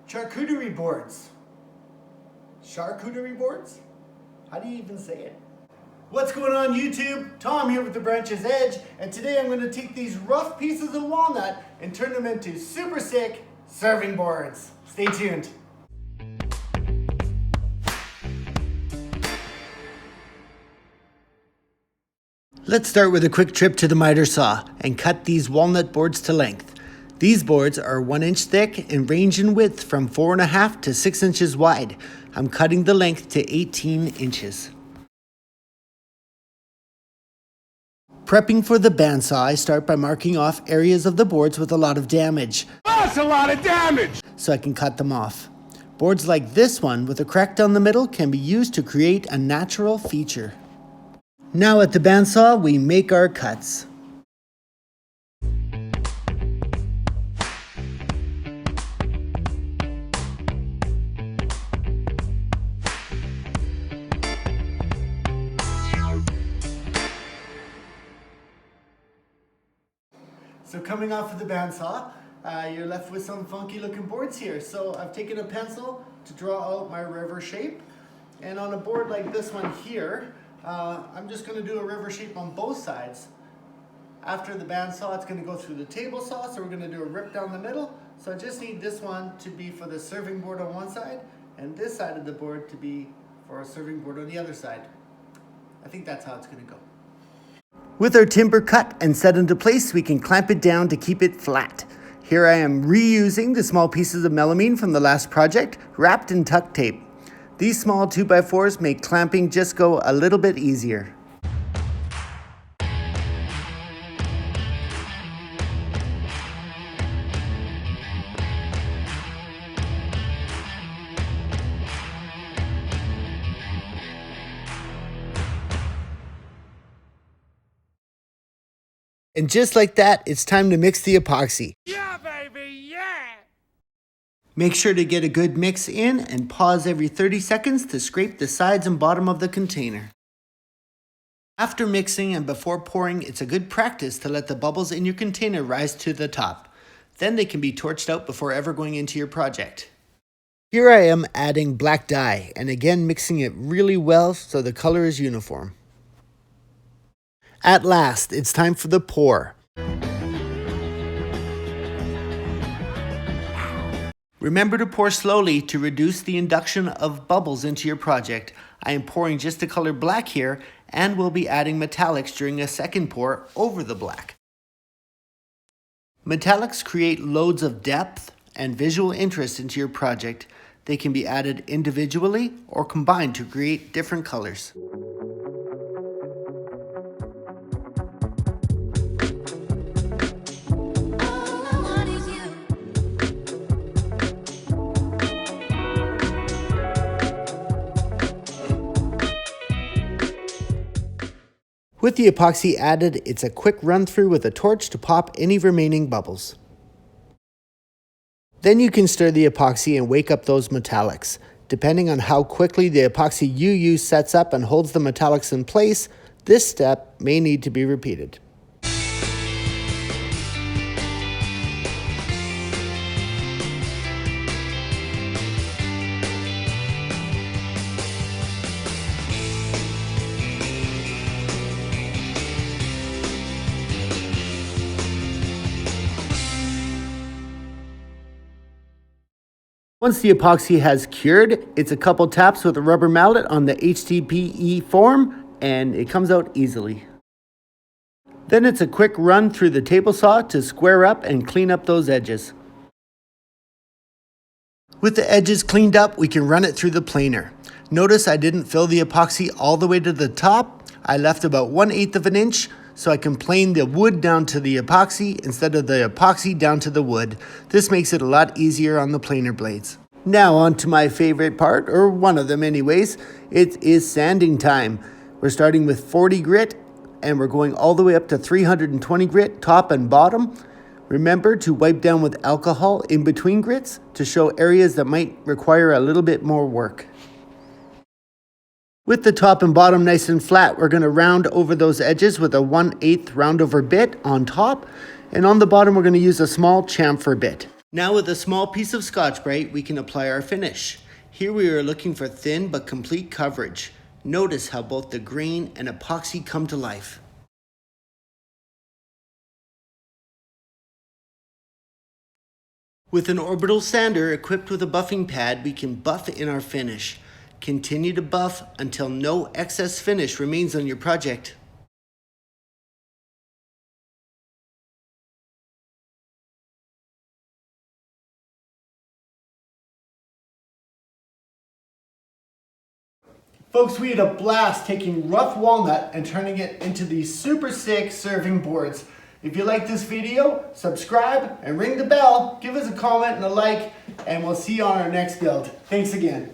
Charcuterie boards. Charcuterie boards? How do you even say it? What's going on YouTube? Tom here with the Branch's Edge, and today I'm going to take these rough pieces of walnut and turn them into super sick serving boards. Stay tuned. Let's start with a quick trip to the miter saw and cut these walnut boards to length. These boards are 1 inch thick and range in width from 4.5 to 6 inches wide. I'm cutting the length to 18 inches. Prepping for the bandsaw, I start by marking off areas of the boards with a lot of damage. That's a lot of damage! So I can cut them off. Boards like this one with a crack down the middle can be used to create a natural feature. Now at the bandsaw, we make our cuts. So coming off of the bandsaw, you're left with some funky looking boards here. So I've taken a pencil to draw out my river shape. And on a board like this one here, I'm just going to do a river shape on both sides. After the bandsaw, it's going to go through the table saw, so we're going to do a rip down the middle. So I just need this one to be for the serving board on one side, and this side of the board to be for a serving board on the other side. I think that's how it's going to go. With our timber cut and set into place, we can clamp it down to keep it flat. Here I am reusing the small pieces of melamine from the last project, wrapped in tuck tape. These small 2x4s make clamping just go a little bit easier. And just like that, it's time to mix the epoxy. Yeah, baby, yeah! Make sure to get a good mix in and pause every 30 seconds to scrape the sides and bottom of the container. After mixing and before pouring, it's a good practice to let the bubbles in your container rise to the top. Then they can be torched out before ever going into your project. Here I am adding black dye and again mixing it really well so the color is uniform. At last, it's time for the pour. Remember to pour slowly to reduce the induction of bubbles into your project. I am pouring just the color black here and will be adding metallics during a second pour over the black. Metallics create loads of depth and visual interest into your project. They can be added individually or combined to create different colors. With the epoxy added, it's a quick run through with a torch to pop any remaining bubbles. Then you can stir the epoxy and wake up those metallics. Depending on how quickly the epoxy you use sets up and holds the metallics in place, this step may need to be repeated. Once the epoxy has cured, it's a couple taps with a rubber mallet on the HDPE form and it comes out easily. Then it's a quick run through the table saw to square up and clean up those edges. With the edges cleaned up, we can run it through the planer. Notice I didn't fill the epoxy all the way to the top. I left about 1/8 of an inch so I can plane the wood down to the epoxy instead of the epoxy down to the wood. This makes it a lot easier on the planer blades. Now on to my favorite part, or one of them anyways. It is sanding time. We're starting with 40 grit and we're going all the way up to 320 grit, top and bottom. Remember to wipe down with alcohol in between grits to show areas that might require a little bit more work. With the top and bottom nice and flat, we're going to round over those edges with a 1/8 round over bit on top. And on the bottom, we're going to use a small chamfer bit. Now with a small piece of Scotch-Brite, we can apply our finish. Here we are looking for thin but complete coverage. Notice how both the green and epoxy come to life. With an orbital sander equipped with a buffing pad, we can buff in our finish. Continue to buff until no excess finish remains on your project. Folks, we had a blast taking rough walnut and turning it into these super sick serving boards. If you like this video, subscribe and ring the bell, give us a comment and a like, and we'll see you on our next build. Thanks again.